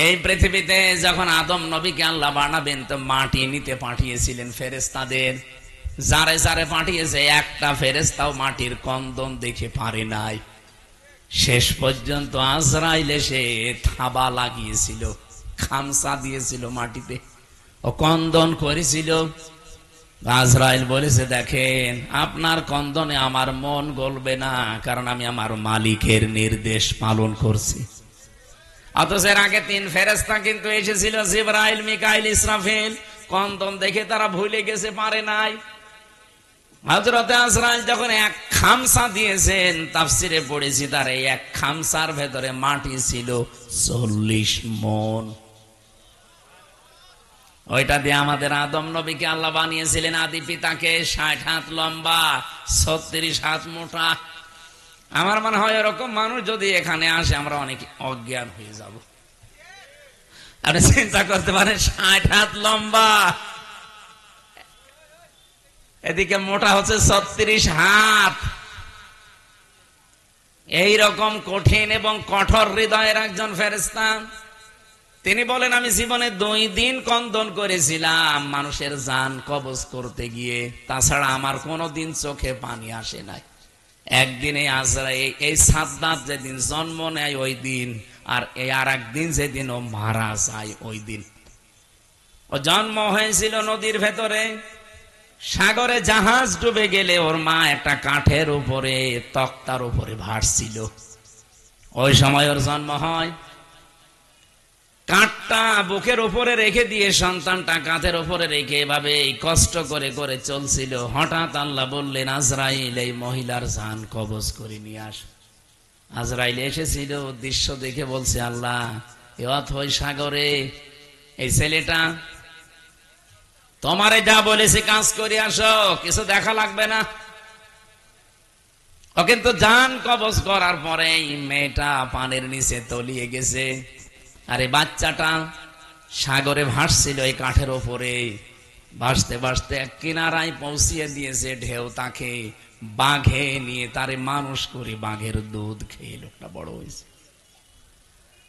এই পৃথিবীতে যখন আদম নবীকে আল্লাহ বানাবেন তো মাটি নিতে পাঠিয়েছিলেন ফেরেশতাদের। যারে যারে পাঠিয়েছে একটা ফেরেশতাও মাটির কন্দন দেখে পারে নাই। শেষ পর্যন্ত আজরাইল এসে থাবা লাগিয়েছিল, খামসা দিয়েছিল মাটিতে, ও কন্দন করেছিল। আজরাইল বলেছে, দেখেন আপনার কন্দনে আমার মন গলবে না, কারণ আমি আমার মালিকের নির্দেশ পালন করছি। অথচ এর আগে 3 ফেরেশতা কিন্তু এসেছিল, জিবরাইল, মিকাইল, ইসরাফিল। কন্দন দেখে তারা ভুলে গেছে, পারে নাই। হযরতে আজরাইল যখন এক খামসা দিয়েছেন, তাফসিরে পড়েছি তার এই এক খামসার ভেতরে মাটি ছিল 40 মণ। ওইটা দিয়ে আমাদের আদম নবীকে আল্লাহ বানিয়েছিলেন, আদি পিতাকে। 60 হাত লম্বা, 36 হাত মোটা। আমার মনে হয় এরকম মানুষ যদি এখানে আসে আমরা অনেক অজ্ঞান হয়ে যাব। আপনি চিন্তা করতে পারেন, 60 হাত লম্বা, এদিকে মোটা হচ্ছে 36 হাত। এইরকম কঠিন এবং কঠোর হৃদয়ের একজন ফেরেশতা। তিনি বলেন, আমি জীবনে 2 দিন কন্দন করেছিলাম মানুষের জান কবজ করতে গিয়ে, তাছাড়া আমার কোনোদিন চোখে পানি আসে নাই। একদিনে আজরাইল, এই সাদ্দাত যেদিন জন্ম নেয় ওই দিন, আর এই আর একদিন যেদিন ও মারা যায় ওই দিন। ও জন্ম হয়েছিল নদীর ভেতরে, সাগরে জাহাজ ডুবে গেলে ওর মা একটা কাঠের উপরে, তক্তার উপরে ভাসছিল। ওই সময় ওর জন্ম হয়। কাঠটা বুকের উপরে রেখে দিয়ে সন্তানটা কাঁধের উপরে রেখে এভাবে কষ্ট করে করে চলছিল। হঠাৎ আল্লাহ বললেন, আজরাইল, এই মহিলার জান কবজ করে নিয়ে আস। আজরাইল এসেছিল, দৃশ্য দেখে বলছে, আল্লাহ, এ অথই সাগরে এই ছেলেটা তোমারে যা বলেছে কাজ করে আসো, কিছু দেখা লাগবে না। ও কিন্তু জান কবজ করার পরে মেয়েটা পানির নিচে তলিয়ে গেছে, আরে বাচ্চাটা সাগরে ভাসছিল এই কাঠের ওপরে। ভাসতে ভাসতে এক কিনারায় পৌঁছিয়ে দিয়েছে ঢেউ তাকে। বাঘে নিয়ে তারে মানুষ করে বাঘের দুধ খেয়ে লোকটা বড় হয়েছে।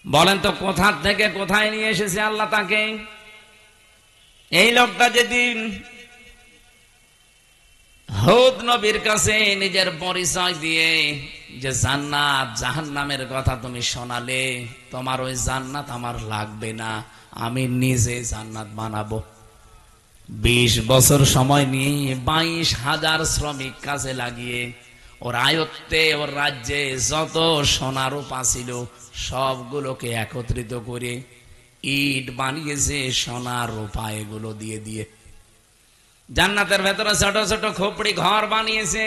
বলেন তো কোথা থেকে কোথায় নিয়ে এসেছে আল্লাহ তাকে? এই লোকটা যেদিন হুদ নবীর কাছে নিজের পরিচয় দিয়ে যে জান্নাত জাহান্নামের কথা তুমি শোনালে, তোমার ওই জান্নাত আমার লাগবে না, আমি নিজে জান্নাত বানাবো। 20 বছর সময় নিয়ে 22,000 শ্রমিক কাজে লাগিয়ে ওর আয়ত্তে, ওর রাজ্যে যত সোনা রূপা ছিল সবগুলোকে একত্রিত করে ইট বানিয়েছে সোনা রূপা এগুলো দিয়ে দিয়ে। জান্নাতের ভেতরে ছোট ছোট খোপড়ি ঘর বানিয়েছে।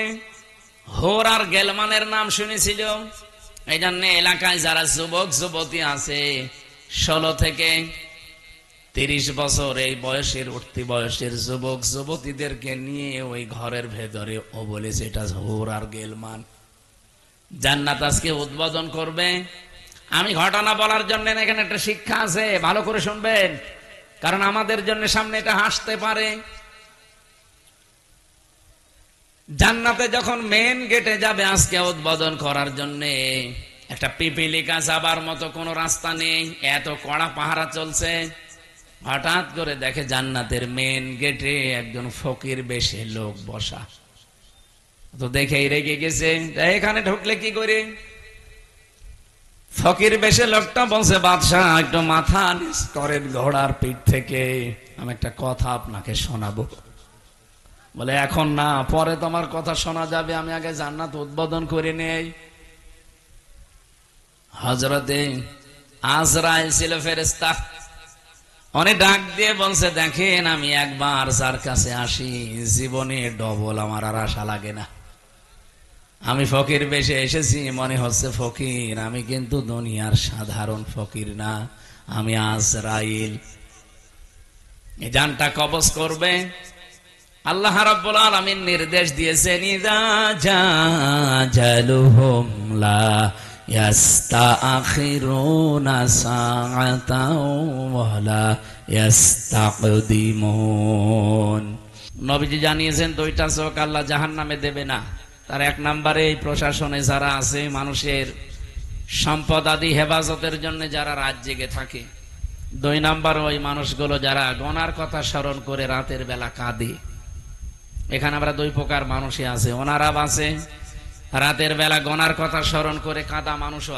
হোর আর গেলমানের নাম শুনেছিল। এই জন্য এলাকায় যারা যুবক যুবতী আছে 16 থেকে 30 বছর এই বয়সের, উঠতি বয়সের যুবক যুবতীদেরকে নিয়ে ওই ঘরের ভেতরে ও বলেছে এটা হোর আর গেলমান। জান্নাত আজকে উদ্বোধন করবে। আমি ঘটনা বলার জন্য এখানে একটা শিক্ষা আছে, ভালো করে শুনবেন, কারণ আমাদের জন্য সামনে এটা হাসতে পারে। জান্নাতে যখন মেন গেটে যাবে আজকে উদ্বোধন করার জন্য, একটা পিপিলিকা যাবার মতো কোনো রাস্তা নেই, এত কড়া পাহারা চলছে। হঠাৎ করে দেখে জান্নাতের মেন গেটে একজন ফকির বেশে লোক বসা। তো দেখেই রেগে গেছে, এখানে ঢুকলে কি করে? ফকির বেশে লোকটা বলছে, বাদশাহ একটু মাথা নিচ করেন ঘোড়ার পিঠ থেকে, আমি একটা কথা আপনাকে শোনাবো। বলে এখন না, পরে তোমার কথা শোনা যাবে, আমি আগে জান্নাত উদ্বোধন করে নেই। হযরতে আজরাইল ছিল ফেরেশতা। অনেক ডাক দিয়ে বলছে, দেখেন আমি একবার যার কাছে আসি জীবনে ডবল আমার আর আশা লাগে না। আমি ফকির বেশে এসেছি, মনে হচ্ছে ফকির, আমি কিন্তু দুনিয়ার সাধারণ ফকির না, আমি আজরাইল। এই জানটা কবজ করবে। আল্লাহ রাব্বুল আলামিন নির্দেশ দিয়েছেন, ইযা জাজালুহুম লা ইয়াস্তাখিরুনা সাআতাও ওয়া লা ইয়াস্তাকদিমুন। নবীজি জানিয়েছেন 2টা চোখ আল্লাহ জাহান্নামে দেবে না। তার 1 নম্বরে এই প্রশাসনে যারা আছে, মানুষের সম্পদ আদি হেফাজতের জন্য যারা রাত জেগে থাকে, দুই নাম্বার ওই মানুষগুলো যারা গোনার কথা স্মরণ করে রাতের বেলা কাঁদে। এখানে আমরা দুই প্রকার মানুষই আছে, ওনারা আছে রাতের বেলা গোনার কথা স্মরণ করে কাঁদা মানুষও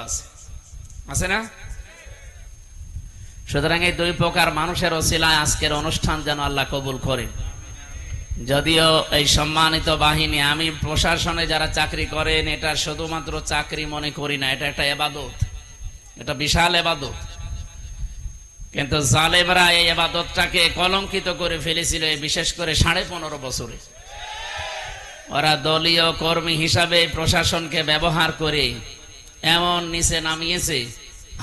আছে না? সুতরাং এই দুই প্রকার মানুষের ওসিলায় আজকের অনুষ্ঠান যেন আল্লাহ কবুল করে। যদিও এই সম্মানিত বাহিনী, আমি প্রশাসনে যারা চাকরি করেন এটা শুধুমাত্র চাকরি মনে করি না, এটা একটা ইবাদত, এটা বিশাল ইবাদত। কিন্তু জালেমরা এই ইবাদতটাকে কলঙ্কিত করে ফেলেছিল, বিশেষ করে 15.5 বছরে। ওরা দলীয় কর্মী হিসাবে প্রশাসনকে ব্যবহার করে এমন নিচে নামিয়েছে,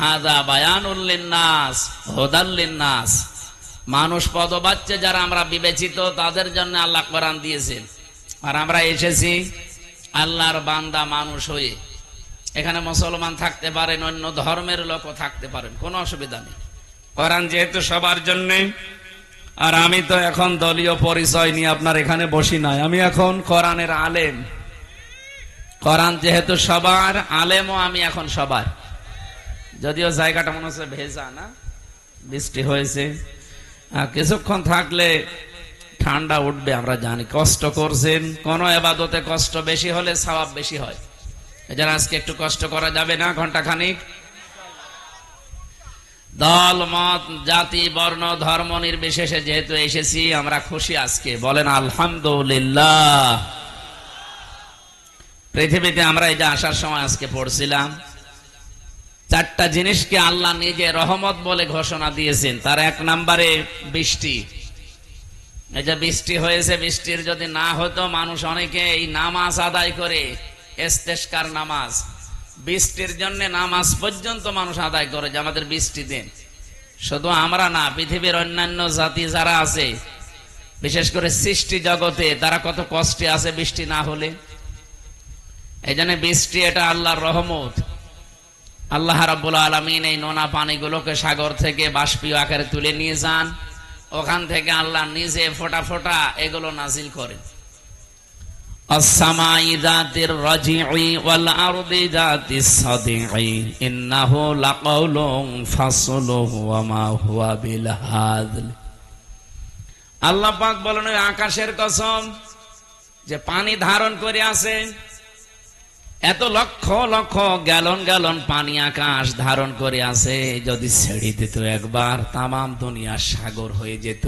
হাদা বায়ানুল লিন্নাস হুদাল লিন্নাস। মানুষ পদবাচ্চে যারা আমরা বিবেচিত, তাদের জন্য আল্লাহ কোরআন দিয়েছেন, আর আমরা এসেছি আল্লাহর বান্দা মানুষ হয়ে। এখানে মুসলমান থাকতে পারেন, অন্য ধর্মের লোকও থাকতে পারেন, কোনো অসুবিধা নেই। কোরআন যেহেতু সবার জন্য, আর আমি তো এখন দলীয় পরিচয় নিয়ে আপনার এখানে বসি নাই, আমি এখন কোরআনের আলেম। কোরআন যেহেতু সবার, আলেমও আমি এখন সবার। যদিও জায়গাটা মনে হচ্ছে ভেজা, না বৃষ্টি হয়েছে, কিছুক্ষণ থাকলে ঠান্ডা উঠবে, আমরা জানি। কষ্ট করছেন, কোন ইবাদতে কষ্ট বেশি হলে সওয়াব বেশি হয়। এজন্য আজকে একটু কষ্ট করা যাবে না, ঘন্টা খানিক। দল মত জাতি বর্ণ ধর্ম নির্বিশেষে যেহেতু এসেছি, আমরা খুশি আজকে, বলেন আলহামদুলিল্লাহ। পৃথিবীতে আমরা এই যে আসার সময় আজকে পড়ছিলাম, 4টা জিনিসকে আল্লাহ নিজে রহমত বলে ঘোষণা দিয়েছেন। তার 1 নম্বরে বৃষ্টি। এই যে বৃষ্টি হয়েছে, বৃষ্টির যদি না হতো, মানুষ অনেকে এই নামাজ আদায় করে, ইস্তেসকার নামাজ, বৃষ্টির জন্য নামাজ পর্যন্ত মানুষ আদায় করে যে আমাদের বৃষ্টি দেন। শুধু আমরা না, পৃথিবীর অন্যান্য জাতি যারা আছে, বিশেষ করে সৃষ্টি জগতে, তারা কত কষ্টে আছে বৃষ্টি না হলে। এই জন্য বৃষ্টি এটা আল্লাহর রহমত। আল্লাহ রাব্বুল আলামিন এই নোনা পানিগুলোকে সাগর থেকে বাষ্পীয় আকারে তুলে নিয়ে যান, ওখান থেকে আল্লাহ নিজে ফোঁটা ফোঁটা এগুলো নাজিল করেন। আসসামাই যাতির রাজিই ওয়াল আরদি যাতিস সাদিই ইন্নাহু লাকাউলুন ফাসলুহু ওয়া মা হুয়া বিল হাযল। আল্লাহ পাক বলেন, আকাশের কসম যে পানি ধারণ করে আছে, এত লক্ষ লক্ষ গ্যালন গ্যালন পানি আকাশ ধারণ করে আছে, যদি ছেড়ে দিত একবার, তামাম দুনিয়া সাগর হয়ে যেত।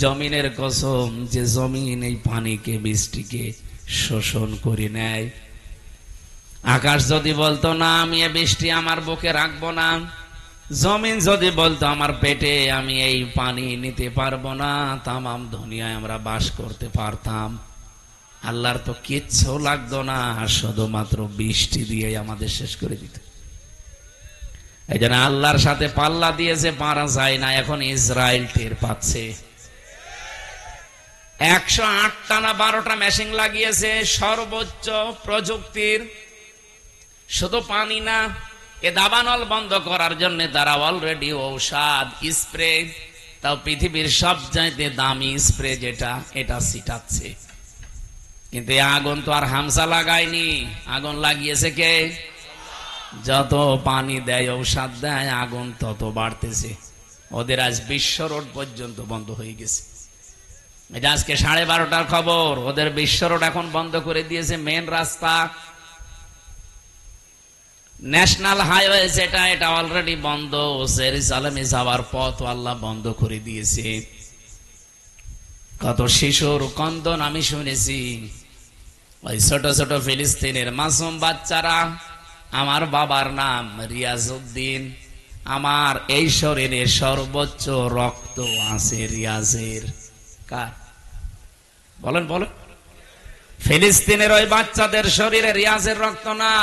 জমিনের কসম যে জমিন এই পানিকে, বৃষ্টিকে শোষণ করে নেয়। আকাশ যদি বলতো না, আমি এই বৃষ্টি আমার বুকে রাখবো না, জমিন যদি বলতো আমার পেটে আমি এই পানি নিতে পারবো না, তামাম দুনিয়ায় আমরা বাস করতে পারতাম। আল্লাহর তো কিচ্ছু লাগতো না, শুধুমাত্র বৃষ্টি দিয়ে আমাদের শেষ করে দিত। এই জন্য আল্লাহর সাথে পাল্লা দিয়েছে, পারা যায় না। এখন ইসরায়েল টের পাচ্ছে। 108 টানা 12টা মেশিন লাগিয়েছে, সর্বোচ্চ প্রযুক্তির। শুধু পানি না, এ দাবানল বন্ধ করার জন্য তারা অলরেডি ঔষধ স্প্রে, তাও পৃথিবীর সবচাইতে দামি স্প্রে যেটা, এটা ছিটাচ্ছে। কিন্তু এই আগুন তো আর হামসা লাগায়নি, আগুন লাগিয়েছে কে? যত পানি দেয়, ঔষধ দেয়, আগুন তত বাড়তেছে। ওদের আজ বিশ্ব রোড পর্যন্ত বন্ধ হয়ে গেছে। এটা আজকে 12:30টার খবর। ওদের বিশ্ব রোড এখন বন্ধ করে দিয়েছে। মেন রাস্তা, ন্যাশনাল হাইওয়ে যেটা, এটা অলরেডি বন্ধ। জেরুজালেমে যাওয়ার পথ আল্লাহ বন্ধ করে দিয়েছে। কত শিশুর কন্দন আমি শুনেছি। ওই ছোট ছোট ফিলিস্তিনের মাসুম বাচ্চারা, আমার বাবার নাম রিয়াজউদ্দিন, আমার এই শরীরে সর্বোচ্চ রক্ত আছে রিয়াজের। কার? বলেন বলেন। ফিলিস্তিনের ওই বাচ্চাদের শরীরে রিয়াজের রক্ত না,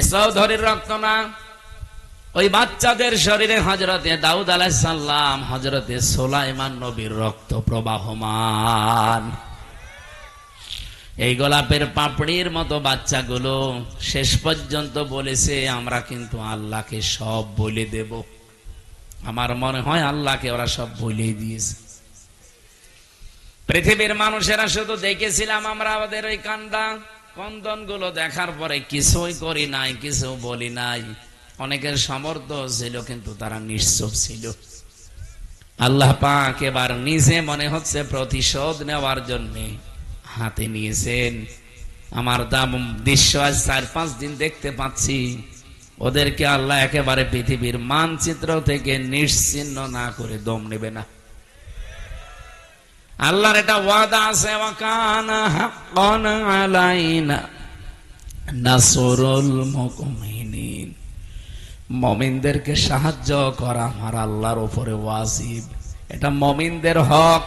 এ চৌধুরীর রক্ত না। ওই বাচ্চাদের শরীরে হযরতে দাউদ আলাইহিস সালাম, হযরতে সুলাইমান নবীর রক্ত প্রবাহমান। এই গোলাপের পাপড়ির মতো বাচ্চাগুলো শেষ পর্যন্ত বলেছে, আমরা কিন্তু আল্লাহকে সব বলে দেব। আমার মনে হয় আল্লাহকে ওরা সব বলে দিয়েছে। পৃথিবীর মানুষেরা শুধু দেখেছিলাম আমরা ওদের ওই কান্দা, কন্দন গুলো দেখার পরে কিছুই করি নাই, কিছু বলি নাই। অনেকের সামর্থ্য ছিল কিন্তু তারা নিশ্চুপ ছিল। আল্লাহ পাক এবার নিজে মনে হচ্ছে প্রতিশোধ নেওয়ার জন্য হাতে নিয়েছেন। আমার দাম দৃশ্য আজ 4-5 দিন দেখতে পাচ্ছি, ওদেরকে আল্লাহ একেবারে পৃথিবীর মানচিত্র থেকে নিশ্চিহ্ন না করে দম নেবে না। আল্লাহর এটা ওয়াদা আছে, ওয়া কানা হাক্কান আলাইনা নাসরুল মুমিনিন। মুমিনদেরকে সাহায্য করা আমার আল্লাহর উপরে ওয়াজিব, এটা মুমিনদের হক।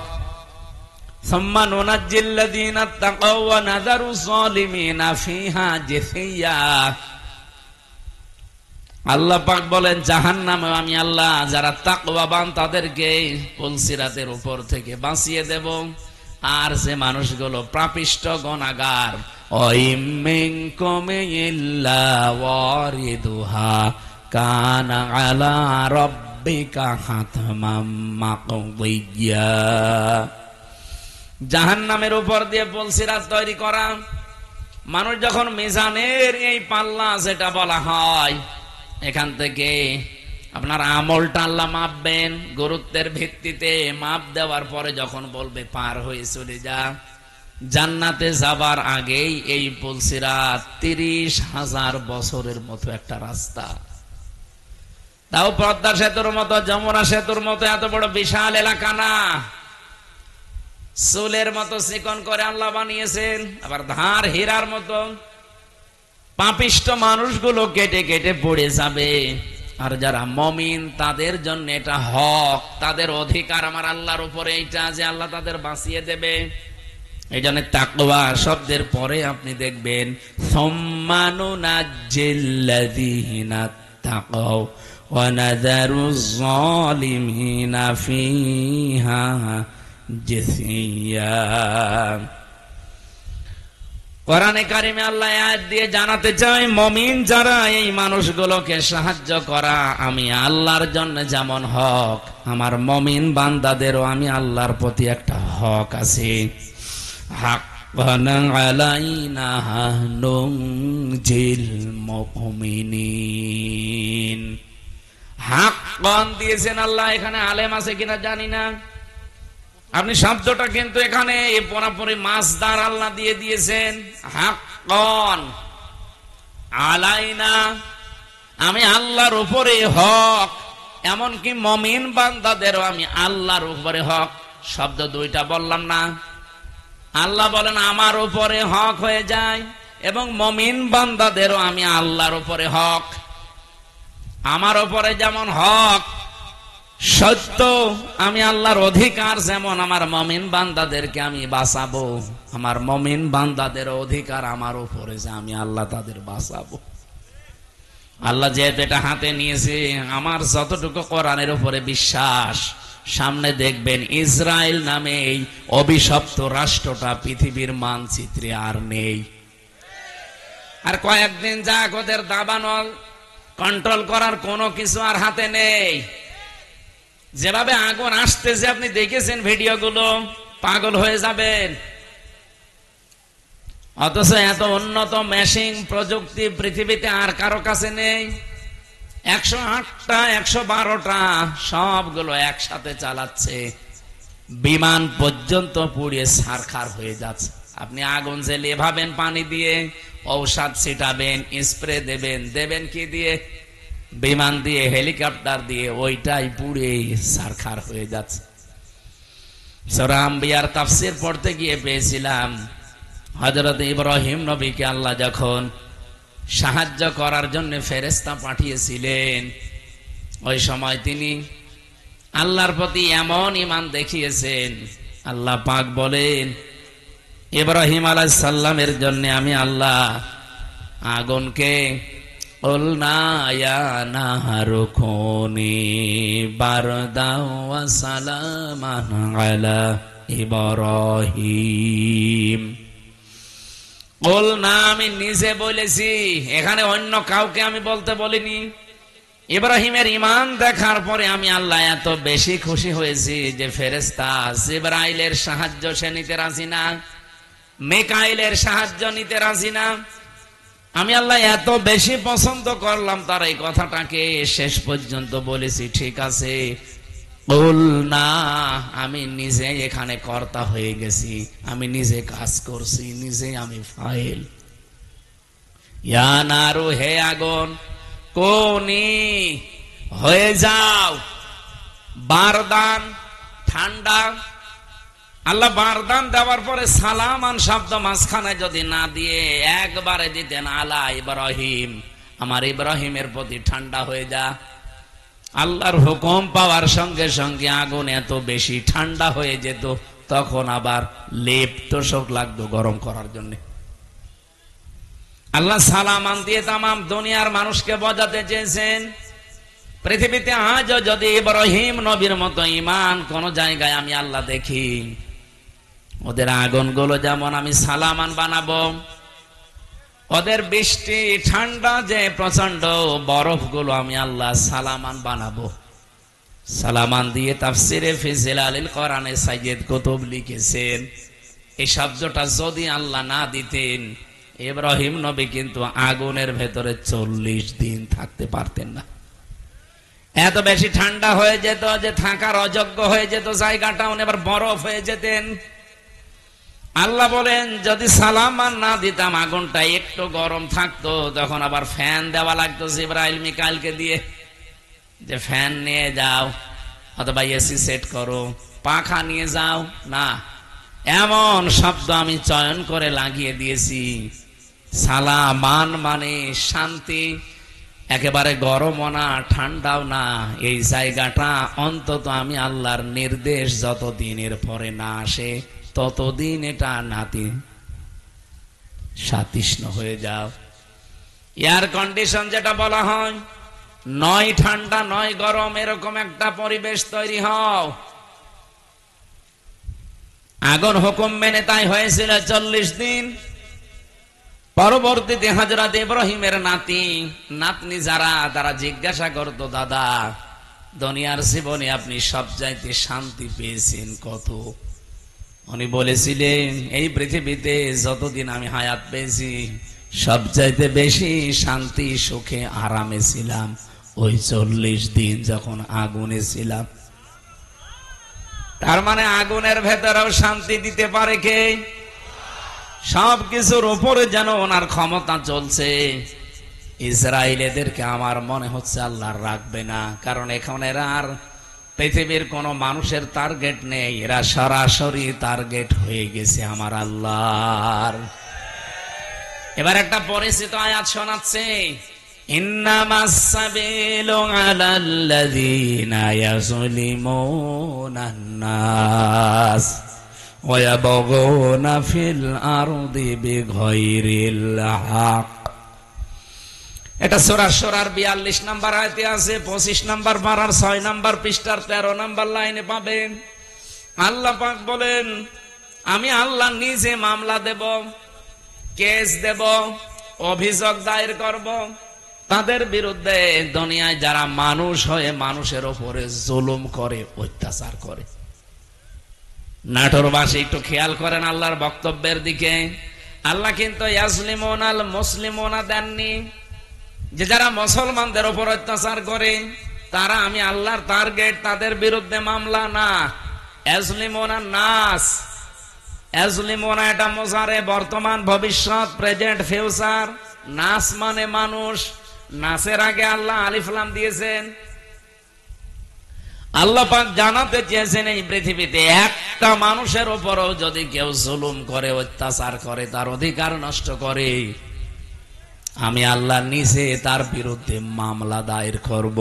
সুম্মা নুনাজ্জিল্লাযীনা তাকাও ওয়া নাযারু যালিমিনা ফিহা জিসিয়া। আল্লাহ পাক বলেন জাহান্নামে আমি আল্লাহ যারা তাকওয়াবান তাদেরকে পুলসিরাতের উপর থেকে বাঁচিয়ে দেব, আর যে মানুষগুলো পাপিষ্ঠ গুনাহগার ওয়াইম মিনকুম ইল্লা ওয়ারিদুহা কানা আলা রাব্বিকা হাতমাম মাকদিয়া। জাহান্নামের উপর দিয়ে পুলসিরাত তৈরি করা, মানুষ যখন মিজানের এই পাল্লা যেটা বলা হয়, এখান থেকে আপনার আমলটা আল্লাহ মাপবেন গুরুত্বের ভিত্তিতে। মাপ দেওয়ার পরে যখন বলবে পার হয়ে চলে যা, জান্নাতে যাবার আগেই এই পুলসিরাত 30,000 বছরের মতো একটা রাস্তা। তাও পদ্মা সেতুর মতো, যমুনা সেতুর মতো এত বড় বিশাল এলাকা না, চুলের মতো চিকন করে আল্লাহ বানিয়েছেন। আবার ধার হীরার মতো। পাপিষ্ঠ মানুষগুলো কেটে কেটে পড়ে যাবে, আর যারা মুমিন তাদের জন্য এটা হক, তাদের অধিকার আমার আল্লাহর উপরে, এইটা যে আল্লাহ তাদের বাঁচিয়ে দেবে। এই জন্য তাকওয়া শব্দের পরে আপনি দেখবেন সুম্মা নুনাজ্জিল্লাযীনা তাকাও ওয়া নাযারুজ যালিমিনা ফিহা জিসিয়া। কোরআনে কারিমে আল্লাহ আয়াত দিয়ে জানাতে চাই, মুমিন যারা এই মানুষগুলোকে সাহায্য করা আমি আল্লাহর জন্য যেমন হক, আমার মুমিন বান্দাদেরও আমি আল্লাহর প্রতি একটা হক আছে। হাক্কান আলাইনা নুনজিল মুমিনিন। হাক্কান দিয়েছেন আল্লাহ, এখানে আলেম আছে কিনা জানি না, আপনি শব্দটা কিন্তু এখানে পুরোপুরি মাসদার আল্লাহ দিয়ে দিয়েছেন। হাক্কান আলাইনা, আমি আল্লাহর উপরে হক, এমনকি মুমিন বান্দাদেরও আমি আল্লাহর উপরে হক। শব্দ দুইটা বললাম না? আল্লাহ বলেন আমার উপরে হক হয়ে যায়, এবং মুমিন বান্দাদেরও আমি আল্লাহর উপরে হক। আমার উপরে যেমন হক সত্য, আমি আল্লাহর অধিকার যেমন আমার মুমিন বান্দাদেরকে আমি বাঁচাবো, আমার মুমিন বান্দাদের অধিকার আমার উপরে যে আমি আল্লাহ তাদের বাঁচাবো। আল্লাহ যেহেতু এটা হাতে নিয়েছে, আমার যতটুকু কোরআনের উপরে বিশ্বাস, সামনে দেখবেন ইসরায়েল নামে এই অভিশপ্ত রাষ্ট্রটা পৃথিবীর মানচিত্রে আর নেই। আর কয়েকদিন যাক ওদের দাবানল কন্ট্রোল করার কোনো কিছু আর হাতে নেই। যেভাবে আগুন আসতেছে আপনি দেখেছেন ভিডিওগুলো, পাগল হয়ে যাবেন। অথচ এত উন্নত মেশিন প্রযুক্তি পৃথিবীতে আর কারো কাছে নেই। 108টা 112টা সবগুলো একসাথে চালাচ্ছে, বিমান পর্যন্ত পুড়িয়ে ছারখার হয়ে যাচ্ছে। আপনি আগুন জ্বালিয়ে ভাবেন পানি দিয়ে, ঔষধ ছিটাবেন, স্প্রে দেবেন, দেবেন কি দিয়ে? বিমান দিয়ে, হেলিকপ্টার দিয়ে, ওইটাই পুড়ে ছারখার হয়ে যাচ্ছে। সূরা আম্বিয়ার তাফসীর পড়তে গিয়ে পেয়েছিলাম, হযরত ইব্রাহিম নবীকে আল্লাহ যখন সাহায্য করার জন্য ফেরেশতা পাঠিয়েছিলেন, ওই সময় তিনি আল্লাহর প্রতি এমন ঈমান দেখিয়েছেন, আল্লাহ পাক বলেন ইব্রাহিম আলাইহিস সালামের জন্য আমি আল্লাহ আগুনকে কুলনা ইয়া নাহারু কুনি বারদাও ওয়া সালামান আলা ইব্রাহিম। কুলনা আমি নিজে বলেছি, এখানে অন্য কাউকে আমি বলতে বলিনি। ইব্রাহিমের ঈমান দেখার পরে আমি আল্লাহ এত বেশি খুশি হয়েছি যে ফেরেশতা জিবরাইলের সাহায্য সে নিতে রাজি না। মিকাইলের সাহায্য নিতে রাজি না। আমি আল্লাহ এত বেশি পছন্দ করলাম তার এই কথাটাকে, শেষ পর্যন্ত বলেছি ঠিক আছে, বল না, আমি নিজে এখানে কর্তা হয়ে গেছি, আমি নিজে কাজ করছি, নিজে আমি ফাইল। ইয়া নারু, হে আগুন, কোনি হয়ে যাও বারদান, ঠান্ডা। আল্লাহ বারদান দেওয়ার পরে সালামান শব্দ মাঝখানে যদি না দিয়ে একবারে দিতেন আলা ইব্রাহিম, আমার ইব্রাহিমের প্রতি ঠান্ডা হয়ে যা। আল্লাহর হুকুম পাওয়ার সঙ্গে সঙ্গে আগুন এত বেশি ঠান্ডা হয়ে যেত, তখন আবার লেপ তোষক লাগতো গরম করার জন্য। আল্লাহ সালামান দিয়ে তামাম দুনিয়ার মানুষকে বোঝাতে চেয়েছেন, পৃথিবীতে আজও যদি ইব্রাহিম নবীর মতো ঈমান কোন জায়গায় আমি আল্লাহ দেখি, ওদের আগুনগুলো যেমন আমি সালামান বানাবো, ওদের বৃষ্টি ঠান্ডা যে প্রচন্ড বরফগুলো আমি আল্লাহ সালামান বানাবো। সালামান দিয়ে তাফসিরে ফি জিলালিল কোরআনে সাইয়্যিদ কুতুব লিখেছেন, এই শব্দটা যদি আল্লাহ না দিতেন, ইব্রাহিম নবী কিন্তু আগুনের ভেতরে 40 দিন থাকতে পারতেন না। এত বেশি ঠান্ডা হয়ে যেত যে থাকার অযোগ্য হয়ে যেত জায়গাটা, উনি আবার বরফ হয়ে যেতেন। আল্লাহ বলেন যদি সালামান না দিতাম, আগুনটা একটু গরম থাকতো, তখন আবার ফ্যান দেওয়া লাগতো জিবরাইল মিকাইলকে দিয়ে, যে ফ্যান নিয়ে যাও অথবা এসি সেট করো, পাখা নিয়ে যাও না। এমন শব্দ আমি চয়ন করে লাগিয়ে দিয়েছি, সালামান মানে শান্তি, একেবারে গরমও না ঠান্ডাও না। এই জায়গাটা অন্তত আমি আল্লাহর নির্দেশ যতদিনের পরে না আসে ততদিন এটা নাতি সাতিষ্ণ হয়ে যাও। এয়ার কন্ডিশন যেটা বলা হয়, নয় ঠান্ডা নয় গরম, এরকম একটা পরিবেশ তৈরি হও। আগুন হুকুম মেনে তাই হয়েছিল 40 দিন। পরবর্তীতে হযরত ইব্রাহিমের নাতনি যারা, তারা জিজ্ঞাসা করতো, দাদা দুনিয়ার জীবনে আপনি সবচাইতে শান্তি পেয়েছেন কত? উনি বলেছিলেন, এই পৃথিবীতে যতদিন আমি হায়াত পেয়েছি সবচাইতে বেশি শান্তি সুখে আরামে ছিলাম ওই 40 দিন যখন আগুনে ছিলাম। তার মানে আগুনের ভেতরেও শান্তি দিতে পারে কে? সবকিছুর উপরে যেন ওনার ক্ষমতা চলছে। ইসরায়েলেদেরকে আমার মনে হচ্ছে আল্লাহ রাখবে না, কারণ এখন এরা আর পৃথিবীর কোন মানুষের টার্গেট নেই, এরা সরাসরি টার্গেট হয়ে গেছে আমার আল্লাহর। এবার একটা পরিচিত আয়াত শোনাচ্ছে, ইন্নামাস সাবিলু আলাল্লাযীনা ইয়াযলিমুনান নাস ওয়া ইয়াবগুনা ফিল আরদি বিগাইরিল হক। এটা সূরা সূরার 42 নম্বর আয়াতে আছে, 25 নম্বর পারার 6 নম্বর পৃষ্ঠার 13 নম্বর লাইনে পাবেন। আল্লাহ পাক বলেন, আমি আল্লাহ নিজে মামলা দেব, কেস দেব, অভিযোগ দায়ের করব তাদের বিরুদ্ধে, দুনিয়ায় যারা মানুষ হয়ে মানুষের উপরে জুলুম করে, অত্যাচার করে। নাটোরবাসী একটু খেয়াল করেন আল্লাহর বক্তব্যের দিকে। আল্লাহ কিন্তু ইয়াজলিমুনাল মুসলিমুনা দেননি, যে যারা মুসলমানদের উপর অত্যাচার করে তারা আমি আল্লাহর টার্গেট, তাদের বিরুদ্ধে মামলা না। ইয়াজলিমুনান নাস, ইয়াজলিমুনা এটা মুজারে, বর্তমান ভবিষ্যৎ, প্রেজেন্ট ফিউচার। নাস মানে মানুষ, নাসের আগে আল্লাহ আলিফ লাম দিয়েছেন। আল্লাহ পাক জানাতে চেয়েছেন, এই পৃথিবীতে একটা মানুষের উপরও যদি কেউ জুলুম করে, অত্যাচার করে, তার অধিকার নষ্ট করে, আমি আল্লাহ নিজে তার বিরুদ্ধে মামলা দায়ের করব।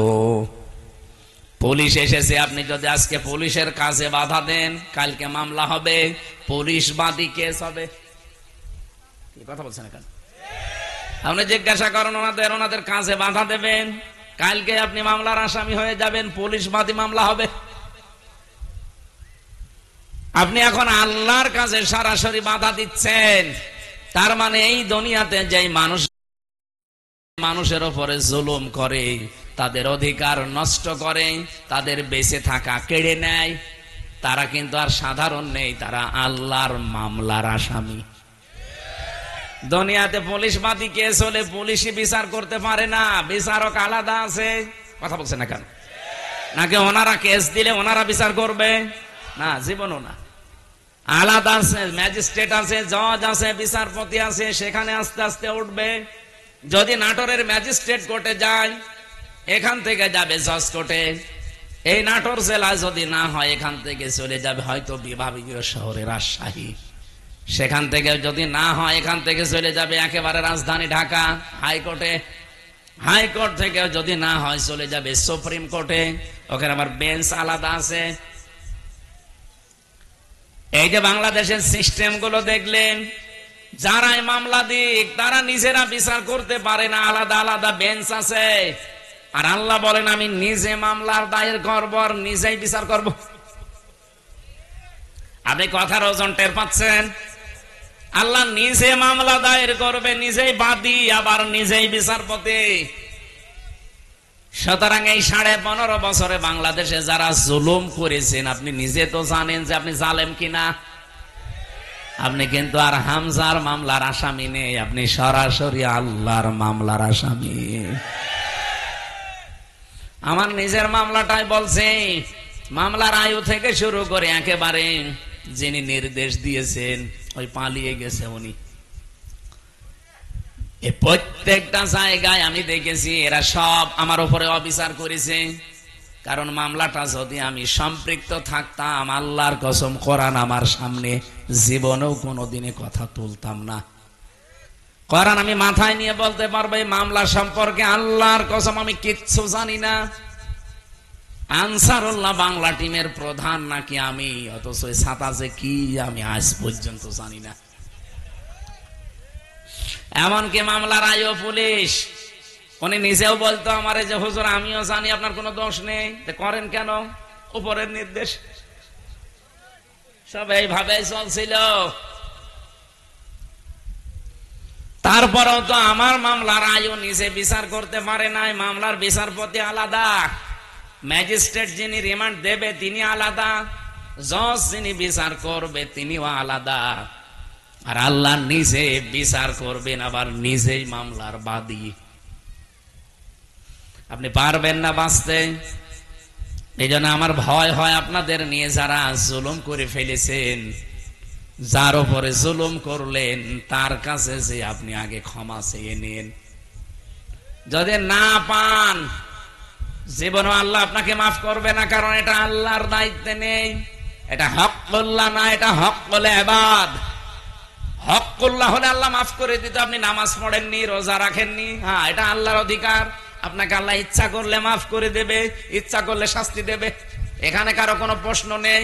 পুলিশ এসেছে, আপনি যদি আজকে পুলিশের কাজে বাধা দেন, কালকে মামলা হবে, পুলিশ বাদী কেস হবে। কি কথা বলছেন এখানে? আপনি জিজ্ঞাসা করেন ওনাদের কাজে বাধা দেবেন, কালকে আপনি মামলার আসামি হয়ে যাবেন, পুলিশ বাদী মামলা হবে। আপনি এখন আল্লাহর কাছে সরাসরি বাধা দিচ্ছেন, তার মানে এই দুনিয়াতে যে মানুষের উপরে জুলুম করে, তাদের অধিকার নষ্ট করে, তাদের বেঁচে থাকা কেড়ে নেয়, তারা কিন্তু আর সাধারণ নেই, তারা আল্লাহর মামলার আসামি। দুনিয়াতে পুলিশবাদী কেস হলে পুলিশই বিচার করতে পারে না, বিচারক আলাদা আছে। কথা বলছে না কেন? নাকি ওনারা কেস দিলে ওনারা বিচার করবে? না, জীবনও না। আলাদা আছে, ম্যাজিস্ট্রেট আছে, জজ আছে, বিচারপতি আছে, সেখানে আস্তে আস্তে উঠবে। যদি নাটোরের ম্যাজিস্ট্রেট কোর্টে যায়, এখান থেকে যাবে জজ কোর্টে। এই নাটোর জেলায় যদি না হয়, এখান থেকে চলে যাবে হয়তো বিভাগীয় শহরে রাজশাহী। সেখান থেকে যদি না হয়, এখান থেকে চলে যাবে একেবারে রাজধানী ঢাকা হাইকোর্টে। হাইকোর্ট থেকে যদি না হয়, চলে যাবে সুপ্রিম কোর্টে। ওখানে আবার বেঞ্চ আলাদা আছে। এই যে বাংলাদেশের সিস্টেম গুলো দেখলেন, যারাই মামলা দিক তারা নিজেরা বিচার করতে পারে না, আলাদা আলাদা বেঞ্চ আছে। আর আল্লাহ বলেন, আমি নিজে মামলার দায়ের করব আর নিজেই বিচার করব। আপনি কথার ওজন টের পাচ্ছেন? আল্লাহ নিজে মামলা দায়ের করবে, নিজেই বাদী, আবার নিজেই বিচারপতি। সুতরাং এই 15.5 বছরে বাংলাদেশে যারা জুলুম করেছেন, আপনি নিজে তো জানেন যে আপনি জালেম কিনা। আপনি কিন্তু আর হামজার মামলার আসামি নেই, আপনি সরাসরি আল্লাহর মামলার আসামি। আমার নিজের মামলাটাই বলছে, মামলার আয়ু থেকে শুরু করে একেবারে যিনি নির্দেশ দিয়েছেন ওই পালিয়ে গেছে উনি। প্রত্যেকটা জায়গায় আমি দেখেছি এরা সব আমার উপরে অবিচার করেছে। কারণ মামলাটা যদি আমি সম্পৃক্ত থাকতাম, আল্লাহর কসম, কোরআন আমার সামনে, জীবনেও কোনোদিনে কথা তুলতাম না। কোরআন আমি মাথায় নিয়ে বলতে পারবো এই মামলা সম্পর্কে আল্লাহর কসম আমি কিচ্ছু জানি না। আনসারুল্লাহ বাংলা টিমের প্রধান নাকি আমি, অথচ ছাতা যে কি আমি আজ পর্যন্ত জানি না। এমনকি মামলার আইও পুলিশ, উনি নিজেও বলতো আমারে যে হুজুর আমিও জানি আপনার কোনো দোষ নেই, করেন কেন? উপরের নির্দেশ। সব এইভাবে চলছিল। তারপরেও তো আমার মামলার আইও নিজে বিচার করতে পারে নাই। মামলার বিচারপতি আলাদা, ম্যাজিস্ট্রেট যিনি রিমান্ড দেবে তিনি আলাদা, জজ যিনি বিচার করবে তিনিও আলাদা। আর আল্লাহ নিজে বিচার করবেন, আবার নিজেই মামলার বাদী। আপনি পারবেন না বাঁচতে। এই জন্য আমার ভয় হয় আপনাদের নিয়ে, যারা জুলুম করে ফেলেছেন, যার উপরে জুলুম করলেন তার কাছে যে আপনি আগে ক্ষমা চেয়ে নিন। যদি না পান, জীবনও আল্লাহ আপনাকে মাফ করবে না, কারণ এটা আল্লাহর দায়িত্বে নেই। এটা হকুল্লাহ না, এটা হকুল ইবাদ। হকুল্লাহ হলে আল্লাহ মাফ করে দিত। আপনি নামাজ পড়েননি, রোজা রাখেননি, হ্যাঁ, এটা আল্লাহর অধিকার। আপনাকে আল্লাহ ইচ্ছা করলে মাফ করে দেবে, ইচ্ছা করলে শাস্তি দেবে, এখানে কারো কোনো প্রশ্ন নেই।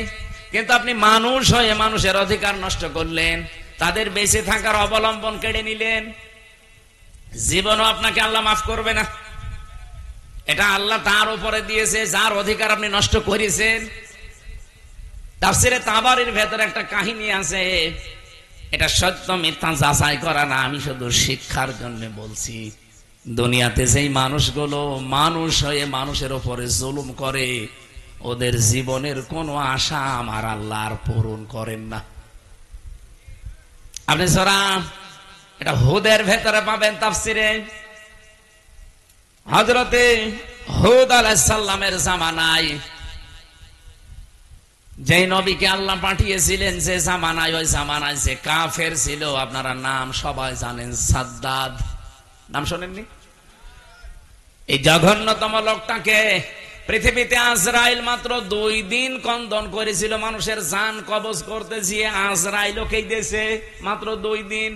কিন্তু আপনি মানুষ হয়ে মানুষের অধিকার নষ্ট করলেন, তাদের বেঁচে থাকার অবলম্বন কেড়ে নিলেন, জীবনও আপনাকে আল্লাহ মাফ করবে না। এটা আল্লাহ তার উপরে দিয়েছে যার অধিকার আপনি নষ্ট করেছেন। তাফসিরে তাবারির ভেতরে একটা কাহিনী আছে, এটা সত্য মিথ্যা যাচাই করা না, আমি শুধু শিক্ষার জন্য বলছি। দুনিয়াতে যেই মানুষগুলো মানুষ হয়ে মানুষের উপরে জুলুম করে, ওদের জীবনের কোনো আশা আমার আল্লাহ আর পূরণ করেন না। আপনি সূরা এটা হুদের ভেতরে পাবেন তাফসিরে। হযরতে হুদ আলাইহিস সালামের জামানায় যে নবীকে আল্লাহ পাঠিয়েছিলেন, যে জামানায়, ওই জামানায় যে কাফের ছিল, আপনারা নাম সবাই জানেন, সাদ্দাদ। নাম শোনেননি? এই জঘন্যতম লোকটাকে পৃথিবীতে আজরাইল মাত্র 2 দিন কন্দন করেছিল মানুষের জান কবজ করতে গিয়ে। আজরাইলও খেয়েছে মাত্র 2 দিন।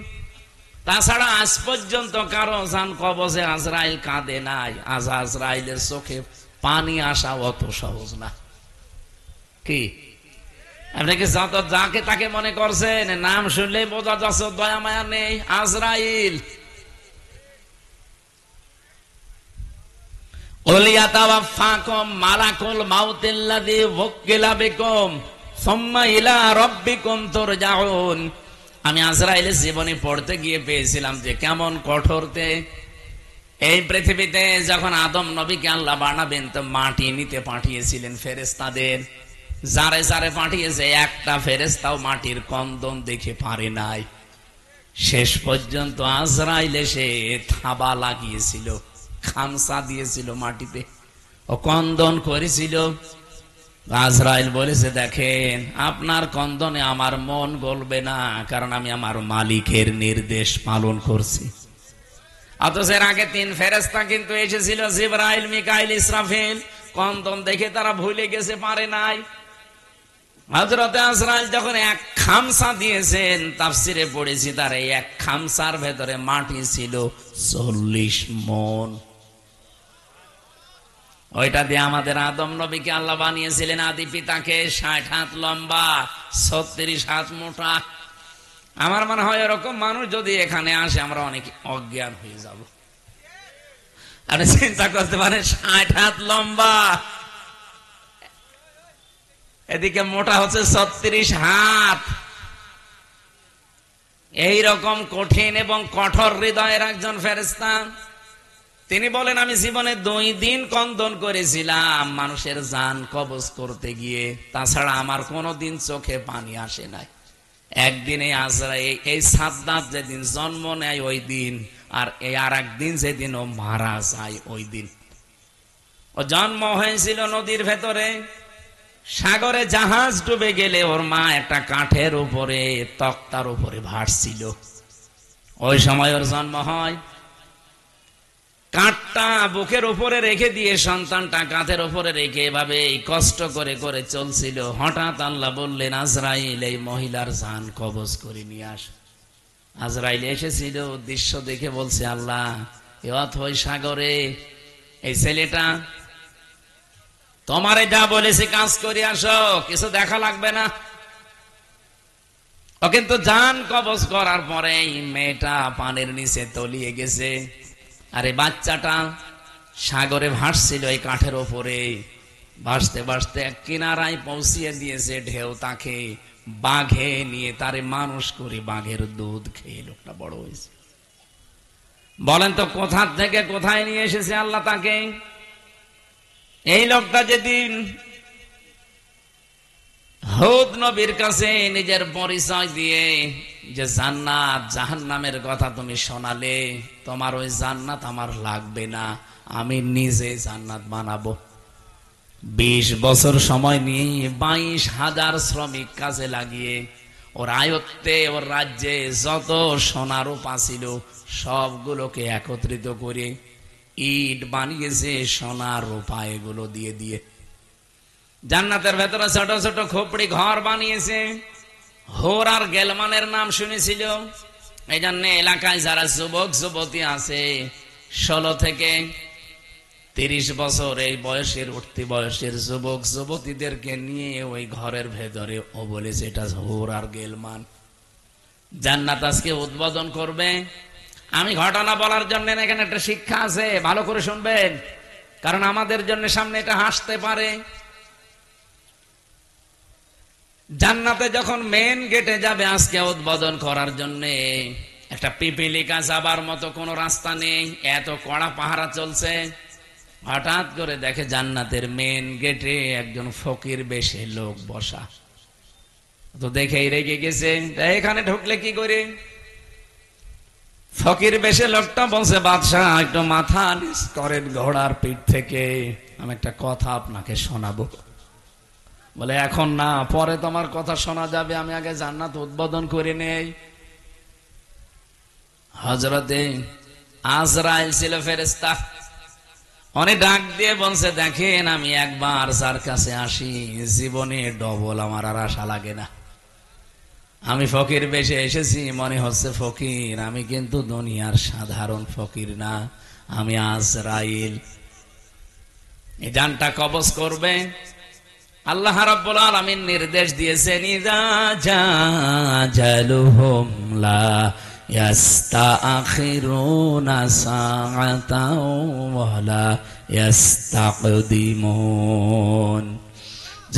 তাছাড়া আজ পর্যন্ত কারো জান কবজে আজরাইল কাঁদে নাই। আজ আজরাইলের চোখে পানি আসা অত সহজ না। কি আপনি কি যত যাকে তাকে মনে করছেন? নাম শুনলে বোঝা যাচ্ছে দয়া মায়া নেই। আজরাইল ওলিয়াতাওয়াফাকুম মালাকুল মাউতিল্লাযী ওয়াক্কিলা বিকুম সুম্মা ইলা রাব্বিকুম তুরজাউন। আমি আজরাইলের জীবনী পড়তে গিয়ে পেয়েছিলাম যে কেমন কঠোরতে। এই পৃথিবীতে যখন আদম নবীকে আল্লাহ বানাবেন, তো মাটি নিতে পাঠিয়েছিলেন ফেরেশতাদের। যারে যারে পাঠিয়েছে, একটা ফেরেশতাও মাটির কন্দন দেখে পারে নাই। শেষ পর্যন্ত আজরাইল এসে থাবা লাগিয়েছিল, খামসা দিয়েছিল মাটিতে, ও কন্দন করেছিল। আজরাইল বলেছে, দেখেন আপনার কন্দনে আমার মন গলবে না, কারণ আমি আমার মালিকের নির্দেশ পালন করছি। অথচ এর আগে 3 ফেরেশতা কিন্তু এসেছিল, জিবরাইল, মিকাইল, ইসরাফিল। কন্দন দেখে তারা ভুলে গেছে, পারে নাই। হযরত আজরাইল যখন এক খামসা দিয়েছেন, তাফসিরে পড়েছি তার এই এক খামসার ভেতরে মাটি ছিল 40 মণ। ওইটা দিয়ে আমাদের আদম নবীকে আল্লাহ বানিয়েছিলেন, আদি পিতাকে। 60 হাত লম্বা, 36 হাত মোটা। আমার মনে হয় এরকম মানুষ যদি এখানে আসে, আমরা অনেক অজ্ঞান হয়ে যাব। আপনি চিন্তা করতে পারেন, 60 হাত লম্বা, এদিকে মোটা হচ্ছে 36 হাত। এই রকম কঠিন এবং কঠোর হৃদয়ের একজন ফেরেশতা। তিনি বলেন, আমি জীবনে 2 দিন কন্দন করেছিলাম মানুষের জান কবজ করতে গিয়ে, তাছাড়া আমার কোনোদিন চোখে পানি আসে নাই। একদিনে আজরাইল, এই সাদ্দাত যেদিন জন্ম নেয় ওই দিন, আর এই আর একদিন যেদিন ও মারা যায় ওই দিন। ও জন্ম হয়েছিল নদীর ভেতরে, সাগরে জাহাজ ডুবে গেলে ওর মা একটা কাঠের উপরে, তক্তার উপরে ভাসছিল। ওই সময় ওর জন্ম হয়। কাঠটা বুকের উপরে রেখে দিয়ে সন্তানটা কাঁধের উপরে রেখে এভাবে কষ্ট করে করে চলছিল। হঠাৎ আল্লাহ বললেন, আজরাইল, এই মহিলার জান কবজ করে নিয়ে আস। আজরাইল এসেছিল, দৃশ্য দেখে বলছে, আল্লাহ, এ অথই সাগরে এই ছেলেটা, তোমারে যা বলেছি কাজ করে আসো, কিছু দেখা লাগবে না। ও কিন্তু জান কবজ করার পরে মেয়েটা পানির নিচে তলিয়ে গেছে, আরে বাচ্চাটা সাগরে ভাসছিল এই কাঠের ওপরে। ভাসতে ভাসতে এক কিনারায় পৌঁছিয়ে দিয়েছে ঢেউ তাকে। বাঘে নিয়ে তারে মানুষ করে বাঘের দুধ খেয়ে লোকটা বড় হয়েছে। বলেন তো কোথা থেকে কোথায় নিয়ে এসেছে আল্লাহ তাকে? এই লোকটা যেদিন হুদ নবীর কাছে নিজের পরিচয় দিয়ে যে জান্নাত জাহান্নামের কথা তুমি শোনালে, তোমার ওই জান্নাত আমার লাগবে না, আমি নিজে জান্নাত বানাবো। 20 বছর সময় নিয়ে 22,000 শ্রমিক কাজে লাগিয়ে ওর আয়ত্তে, ওর রাজ্যে যত সোনা রূপা ছিল সবগুলোকে একত্রিত করে ইট বানিয়েছে, সোনা রূপা এগুলো দিয়ে দিয়ে। জান্নাতের ভেতরে ছোট ছোট খোপড়ি ঘর বানিয়েছে। হোর আর গেলমানের নাম শুনেছিল। এই জন্য এলাকায় যারা যুবক যুবতী আছে 16 থেকে 30 বছর এই বয়সের, উঠতি বয়সের যুবক যুবতীদেরকে নিয়ে ওই ঘরের ভেতরে ও বলেছে এটা হোর আর গেলমান। জান্নাত আজকে উদ্বোধন করবে। আমি ঘটনা বলার জন্য এখানে একটা শিক্ষা আছে, ভালো করে শুনবেন, কারণ আমাদের জন্য সামনে এটা হাসতে পারে। জান্নাতে যখন মেন গেটে যাবে আজকে উদ্বোধন করার জন্য, একটা পিপিলিকা যাবার মতো কোনো রাস্তা নেই, এত কড়া পাহারা চলছে। হঠাৎ করে দেখে জান্নাতের মেন গেটে একজন ফকির বেশে লোক বসা। তো দেখেই রেগে গেছে, এখানে ঢুকলে কি করে? ফকির বেশে লোকটা বলছে, বাদশাহ একটু মাথা নিচ করেন ঘোড়ার পিঠ থেকে, আমি একটা কথা আপনাকে শোনাবো। বলে এখন না, পরে তোমার কথা শোনা যাবে, আমি আগে জান্নাত উদ্বোধন করে নেই। হযরতে আজরাইল ছিল ফেরেশতা। উনি ডাক দিয়ে বলছে, দেখেন আমি একবার যার কাছে আসি জীবনে ডবল আমার আর আশা লাগে না। আমি ফকির বেশে এসেছি, মনে হচ্ছে ফকির, আমি কিন্তু দুনিয়ার সাধারণ ফকির না, আমি আজরাইল। এই জানটা কবজ করবে। আল্লাহ রাব্বুল আলামিন নির্দেশ দিয়েছেন, ইযা জাজালুহুম লা ইয়াস্তাখিরুনা সাআতাও ওয়া লা ইয়াস্তাকদিমুন।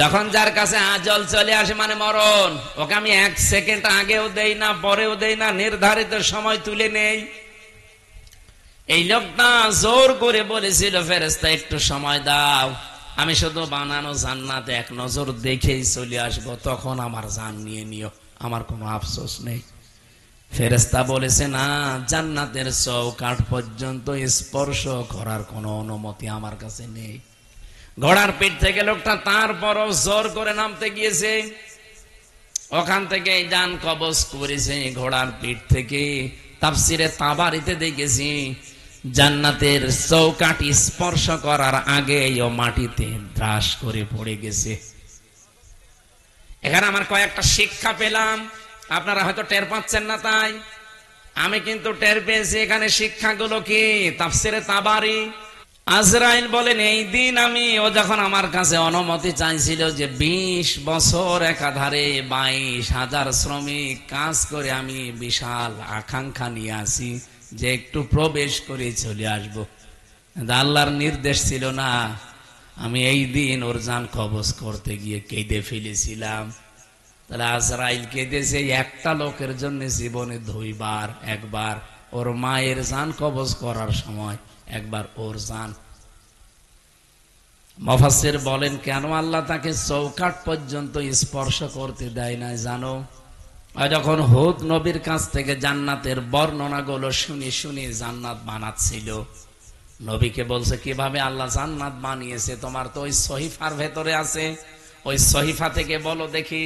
যখন যার কাছে আজল চলে আসে, মানে মরণ, ওকে আমি 1 সেকেন্ড আগেও দেই না, পরেও দেই না, নির্ধারিত সময় তুলে নেই। এই লোকটা জোর করে বলেছিল, ফেরেশতা একটু সময় দাও, আমি শুধু বানানো জান্নাতে এক নজর দেখেই চলে আসবো, তখন আমার জান নিয়ে নিও, আমার কোনো আফসোস নেই। ফেরেশতা বলেছে না, জান্নাতের চৌকাঠ পর্যন্ত স্পর্শ করার কোনো অনুমতি আমার কাছে নেই। ঘোড়ার পিঠ থেকে লোকটা তারপরও জোর করে নামতে গিয়েছে, ওখান থেকে যান কবজ করেছে ঘোড়ার পিঠ থেকে। তাফসিরে তাবারিতে দেখেছি জান্নাতের চৌকাঠ স্পর্শ করার আগে ও মাটিতে দ্রাস করে পড়ে গেছে। এখানে আমার কয়েকটা শিক্ষা পেলাম, আপনারা হয়তো টের পাচ্ছেন না, তাই আমি কিন্তু টের পেয়েছি। এখানে শিক্ষাগুলো কি? তাফসিরে তাবারি আজরাইল বলেন, এই দিন ও যখন আমার কাছে অনুমতি চাইছিল যে 20 বছর একাধারে 22,000 শ্রমিক কাজ করে, আমি বিশাল আকাঙ্ক্ষা নিয়ে আসি যে একটু প্রবেশ করে চলে আসবো, আল্লাহর নির্দেশ ছিল না। আমি এই দিন ওর জান কবজ করতে গিয়ে কেঁদে ফেলেছিলাম। তাহলে আজরাইল কেঁদেছে একটা লোকের জন্য জীবনে 2 বার, একবার ওর মায়ের জান কবজ করার সময়, একবার ওর জান। মুফাসসির বলেন কেন আল্লাহ তাকে চৌকাঠ পর্যন্ত স্পর্শ করতে দেয় না জানো? যখন হুদ নবীর কাছ থেকে জান্নাতের বর্ণনাগুলো শুনি শুনি জান্নাত বানাচ্ছিল, নবীকে বলছে কিভাবে আল্লাহ জান্নাত বানিয়েছে, তোমার তো ওই সহিফার ভেতরে আছে, ওই সহিফা থেকে বলো দেখি।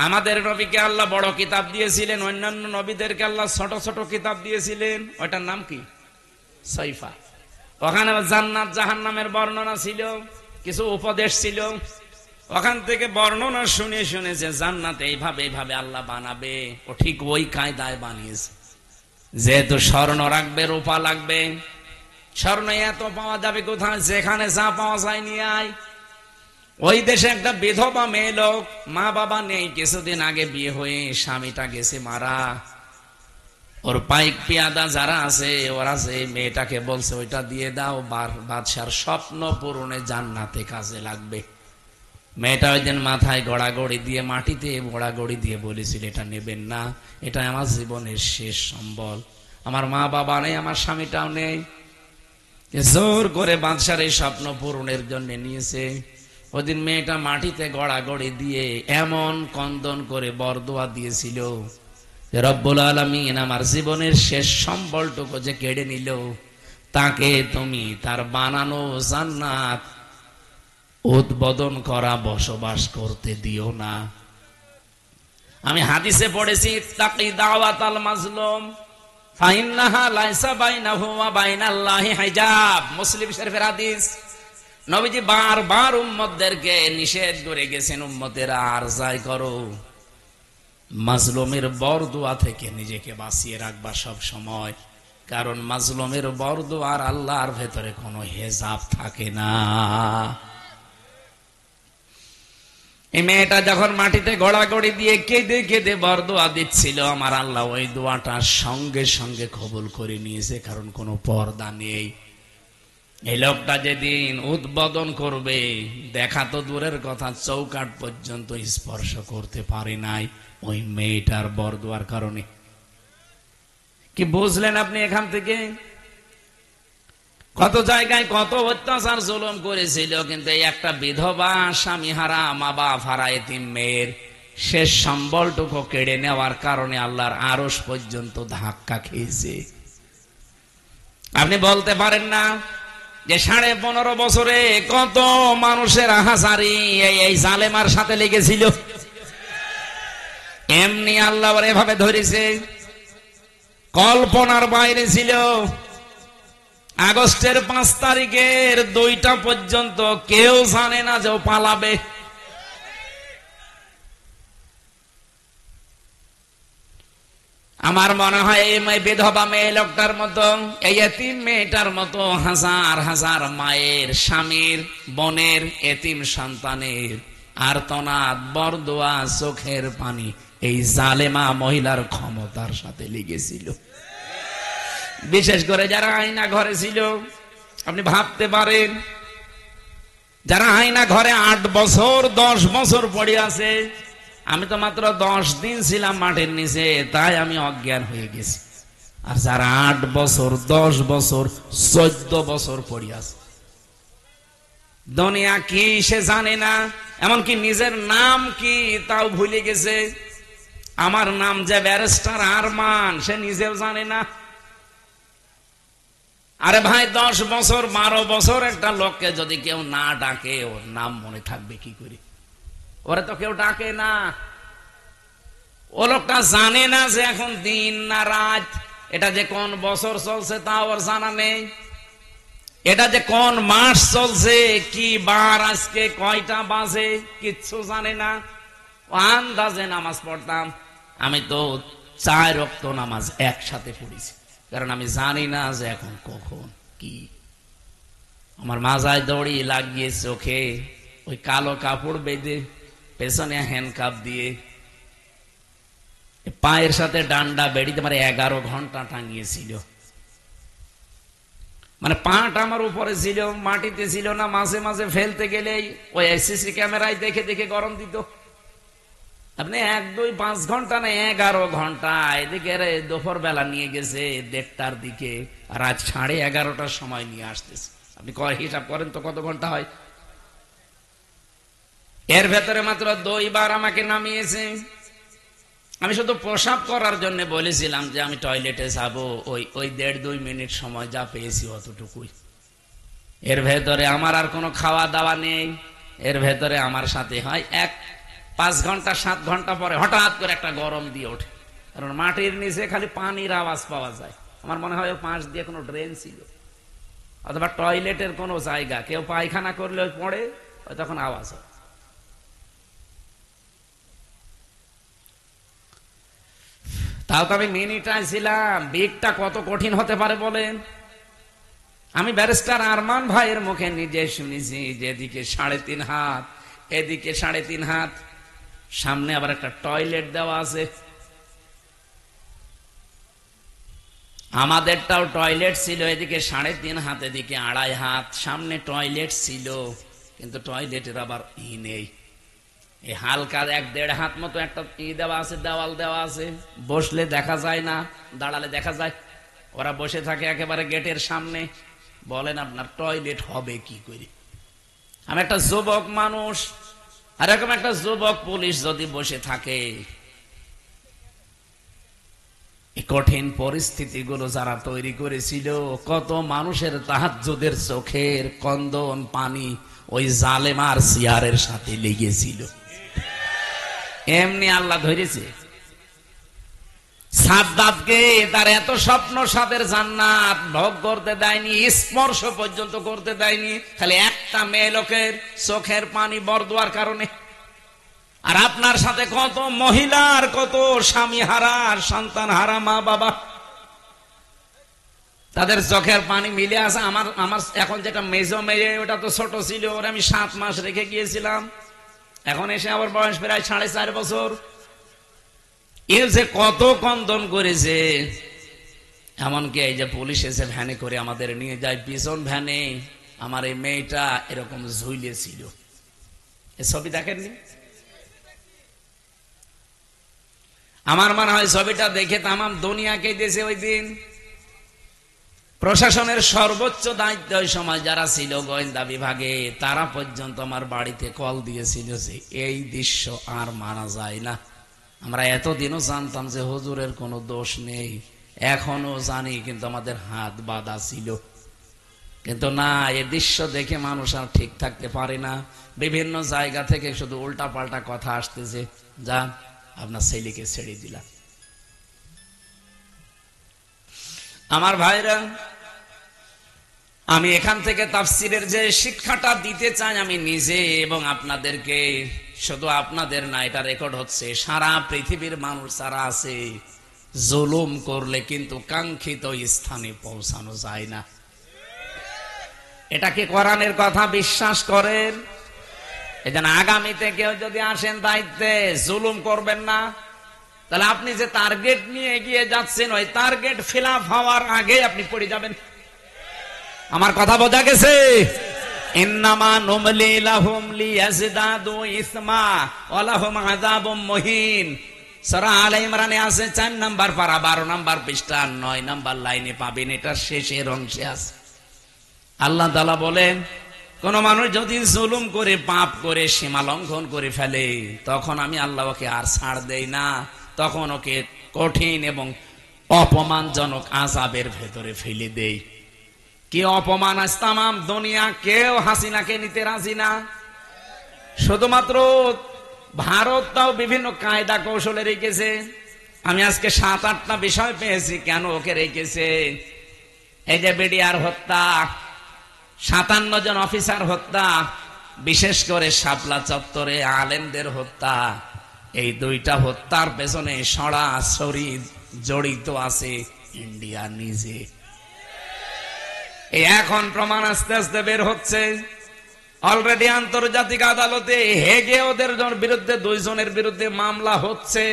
আমাদের নবীকে আল্লাহ বড় কিতাব দিয়েছিলেন, অন্যান্য নবীদেরকে আল্লাহ ছোট ছোট কিতাব দিয়েছিলেন, ওইটার নাম কি? সহিফা। ওখানে জান্নাত জাহান্নামের বর্ণনা ছিল, কিছু উপদেশ ছিল। ওখান থেকে বর্ণনা শুনে শুনে যে জান্নাত এইভাবে এইভাবে আল্লাহ বানাবে, ও ঠিক ওই কায়দায় বানিয়েছে। যেহেতু স্বর্ণ রাখবে, রূপা লাগবে, স্বর্ণ এত পাওয়া যাবে কোথায়? যেখানে যা পাওয়া যায় নিয়ে আয়। ওই দেশে একটা বিধবা মেয়ে লোক, মা বাবা নেই, কিছুদিন আগে বিয়ে হয়ে স্বামীটা গেছে মারা। ওর পাইক পিয়াদা যারা আছে ওরা যে মেয়েটাকে বলছে ওইটা দিয়ে দাও, বাদশার স্বপ্ন পূরণে জান্নাতে কাজে লাগবে। মেয়েটা ওই দিন মাথায় গড়াগড়ি দিয়ে, মাটিতে গড়াগড়ি দিয়ে বলেছিল এটা নেবেন না, এটা আমার জীবনের শেষ সম্বল, আমার মা বাবা নেই, আমার স্বামীটাও নেই। জোর করে বাদশার এই স্বপ্ন পূরণের জন্য নিয়েছে। ওদিন মেয়েটা মাটিতে গড়াগড়ি দিয়ে এমন কন্দন করে বরদোয়া দিয়েছিল, রব্বুল আলামিন আমার জীবনের শেষ সম্বলটুকু যে কেড়ে নিল, তাকে তুমি তার বানানো জান্নাত উদ্বোধন করা বসবাস করতে দিও না। আমি হাদিসে পড়েছি তাকি দাওয়াতাল মাজলুম ফাইন্নাহা লাইসা বাইনাহু ওয়া বাইনাল্লাহি হিজাব, মুসলিম শরীফের হাদিস। নবীজি বারবার উম্মতদেরকে নিষেধ করে গেছেন, উম্মতেরা আর যাই করো, মাজলুমের বরদোয়া থেকে নিজেকে বাঁচিয়ে রাখবা সব সময়, কারণ মাজলুমের বরদোয়া আর আল্লাহর ভেতরে কোনো হেজাব থাকে না। এই মেয়েটা যখন মাটিতে গড়াগড়ি দিয়ে কেঁদে কেঁদে বরদোয়া দিচ্ছিল, আমার আল্লাহ ওই দোয়াটা সঙ্গে সঙ্গে কবুল করে নিয়েছে, কারণ কোনো পর্দা নেই। এই লোকটা যেদিন উদ্বোধন করবে, দেখা তো দূরের কথা, চৌকাঠ পর্যন্ত স্পর্শ করতে পারে নাই ওই মেয়েটার বরদোয়ার কারণে। কি বুঝলেন আপনি এখান থেকে? কত জায়গায় কত অত্যাচার জুলুম করেছিল, কিন্তু এই একটা বিধবা, স্বামী হারা, মা বাপ হারা এতিম মেয়ের শেষ সম্বলটুকু কেড়ে নেওয়ার কারণে আল্লাহর আরশ পর্যন্ত ধাক্কা খেয়েছে। আপনি বলতে পারেন না যে 15.5 বছরে কত মানুষের আহাজারি এই জালেমার সাথে লেগেছিল, এমনি আল্লাহ এভাবে ধরেছে, কল্পনার বাইরে ছিল। আগস্টের 5 তারিখের 2টা পর্যন্ত কেউ জানে না যে ও পালাবে। আমার মনে হয় এই বিধবা মেয়ে লোকটার মতো, এই এতিম মেয়েটার মতো হাজার হাজার মায়ের, স্বামীর, বোনের, এতিম সন্তানের আর্তনাদ, বরদোয়া, চোখের পানি এই জালেমা মহিলার ক্ষমতার সাথে লেগেছিল। বিশেষ করে যারা আয়না ঘরে ছিল, আপনি ভাবতে পারেন, যারা আয়না ঘরে 8 বছর 10 বছর পড়ে আছে। আমি তো মাত্র 10 দিন ছিলাম মাটির নিচে, তাই আমি অজ্ঞান হয়ে গেছি। আর যারা 8 বছর 10 বছর 14 বছর পড়ে আছে, দুনিয়া কি সে জানে না, এমনকি নিজের নাম কি তাও ভুলে গেছে। আমার নাম যে ব্যারিস্টার আরমান, সে নিজেও জানে না। আরে ভাই, 10 বছর 12 বছর একটা লোককে যদি কেউ না ডাকে, ওর নাম মনে থাকবে কি করে? ওরে তো কেউ ডাকে না। ও লোকটা জানে না যে এখন দিন না রাত, এটা যে কোন বছর চলছে তা ওর জানা নেই, এটা যে কোন মাস চলছে, কি বার আজকে, কয়টা বাজে, কিচ্ছু জানে না। ও আন্দাজে নামাজ পড়তাম। আমি তো 4 ওয়াক্ত নামাজ একসাথে পড়েছি, কারণ আমি জানি না যে এখন কখন কি। আমার মাজায় দড়ি লাগিয়ে চোখে ওই কালো কাপড় বেঁধে, পেছনে হ্যান্ডকাপ দিয়ে, পায়ের সাথে ডান্ডা বেড়িতে মানে 11 ঘন্টা টাঙিয়েছিল। মানে পাটা আমার উপরে ছিল, মাটিতে ছিল না। মাঝে মাঝে ফেলতে গেলেই ওই সিসি ক্যামেরায় দেখে দেখে গরম দিত। আপনি 1, 2, 5 ঘন্টা না, 11 ঘন্টা। এদিকে দুপুর বেলা নিয়ে গেছে 1:30টার দিকে, আর আজ 11:30টার সময় নিয়ে আসতেছে। আপনি হিসাব করেন তো কত ঘন্টা হয়। এর ভেতরে মাত্র 2 বার আমাকে নামিয়েছে। আমি শুধু প্রসাব করার জন্য বলেছিলাম যে আমি টয়লেটে যাব, ওই 1.5-2 মিনিট সময় যা পেয়েছি অতটুকুই। এর ভেতরে আমার আর কোনো খাওয়া দাওয়া নেই। এর ভেতরে আমার সাথে হয় 5 ঘন্টা 7 ঘন্টা পরে হঠাৎ করে একটা গরম দিয়ে ওঠে, কারণ মাটির নিচে খালি পানির আওয়াজ পাওয়া যায়। আমার মনে হয় পাশ দিয়ে কোনো ড্রেন ছিল, অথবা টয়লেটের কোনো জায়গা, কেউ পায়খানা করলে পড়ে, তখন আওয়াজ হয়। তাও তো আমি মিনিটায় ছিলাম। বিগটা কত কঠিন হতে পারে বলেন? আমি ব্যারিস্টার আরমান ভাইয়ের মুখে নিজে শুনেছি যে এদিকে 3.5 হাত, এদিকে 3.5 হাত, সামনে আবার একটা টয়লেট দেওয়া আছে। আমাদেরটাও টয়লেট ছিল, এদিকে 3.5 হাত, এদিকে 2.5 হাত, সামনে টয়লেট ছিল, কিন্তু টয়লেটের আবার নেই। এই হালকা 1-1.5 হাত মতো একটা দেওয়া আছে, দেওয়াল দেওয়া আছে। বসলে দেখা যায় না, দাঁড়ালে দেখা যায়। ওরা বসে থাকে একেবারে গেটের সামনে। বলেন আপনার টয়লেট হবে কি করে? আমি একটা যুবক মানুষ, আর এরকম একটা যুবক পুলিশ যদি বসে থাকে, এই কঠিন পরিস্থিতিগুলো যারা তৈরি করেছিল, কত মানুষের তাহাজ্জুদের চোখের কন্দন পানি ওই জালেমার চেয়ারের সাথে লেগেছিল। এমনি আল্লাহ ধরেছে। সাদ্দাতকে তার এত স্বপ্ন সাদের জান্নাত ভোগ করতে দেয়নি, স্পর্শ পর্যন্ত করতে দেয়নি, খালি একটা মেয়ে লোকের চোখের পানি বরদোয়ার কারণে। আর আপনার সাথে কত মহিলার, কত স্বামী হারা, সন্তান হারা মা বাবা, তাদের চোখের পানি মিলে আছে। আমার এখন যেটা মেজো মেয়ে, ওটা তো ছোট ছিল, ওরা আমি 7 মাস রেখে গিয়েছিলাম। এখন এসে আবার বয়স প্রায় 4.5 বছর। এর যে কত কন্দন করেছে, এমনকি এই যে পুলিশ এসে ভ্যানে করে আমাদের নিয়ে যায়, পিছন ভ্যানে আমার এই মেয়েটা এরকম ঝুলে ছিল। এ ছবি দেখেননি? আমার মনে হয় ছবিটা দেখে তামাম দুনিয়াকে দিয়েছে ওই দিন। প্রশাসনের সর্বোচ্চ দায়িত্ব ওই সময় যারা ছিল গোয়েন্দা বিভাগে, তারা পর্যন্ত আমার বাড়িতে কল দিয়েছিল যে এই দৃশ্য আর মানা যায় না। আমরা এতদিনও জানতাম যে হুজুরের কোনো দোষ নেই, এখনো জানি, কিন্তু আমাদের হাত বাঁধা ছিল। কিন্তু না, এই দৃশ্য দেখে মানুষ আর ঠিক থাকতে পারে না। বিভিন্ন জায়গা থেকে শুধু উল্টা পাল্টা কথা আসতেছে, যান আপনার ছেলেকে ছেড়ে দিলাম। আমার ভাইরা, আমি এখান থেকে তাফসিরের যে শিক্ষাটা দিতে চাই আমি নিজে এবং আপনাদেরকে, শুধু আপনাদের না, এটা রেকর্ড হচ্ছে, সারা পৃথিবীর মানুষ যারা আছে, জুলুম করলে কিন্তু কাঙ্ক্ষিত স্থানে পৌঁছানো যায় না। এটা কি কোরআনের কথা বিশ্বাস করেন? এজন্য আগামীতে কেউ যদি আসেন দায়িত্বে, জুলুম করবেন না। তাহলে আপনি যে টার্গেট নিয়ে এগিয়ে যাচ্ছেন, ওই টার্গেট ফিল আপ হওয়ার আগে আপনি পড়ে যাবেন। আমার কথা বোঝা গেছে? ইন্নামা নুমলি লাহুম লিয়াজদাদু ইসমা ওয়া লাহুম আযাবুম মুহিন। সূরা আলে ইমরানে আছে 4 নাম্বার পারা, 12 নাম্বার পৃষ্ঠা, 9 নাম্বার লাইনে পাবেন। এটা শেষের অংশে আছে। আল্লাহ তাআলা বলেন, কোন মানুষ যদি জুলুম করে, পাপ করে, সীমা লঙ্ঘন করে ফেলে, তখন আমি আল্লাহ ওকে আর ছাড় দেই না। তখন ওকে কঠিন এবং অপমানজনক আযাবের ভেতরে ফেলে দেই। কি অপমান! আজ তামাম দুনিয়া কেউ হাসিনাকে নিতে রাজি না। শুধুমাত্র ভারত তাও বিভিন্ন কায়দা কৌশলে রেখেছে। আমি আজকে 7-8টা বিষয় পেয়েছি কেন ওকে রেখেছে। এই যে বিডিআর হত্যা, 57 জন অফিসার হত্যা, বিশেষ করে শাপলা চত্বরে আলেমদের হত্যা, এই দুইটা হত্যার পেছনে সরাসরি জড়িত আছে ইন্ডিয়া নিজে। এই এখন প্রমাণ আস্তে আস্তে বের হচ্ছে। অলরেডি আন্তর্জাতিক আদালতে হেগে ওদের বিরুদ্ধে 2 জনের বিরুদ্ধে মামলা হচ্ছে,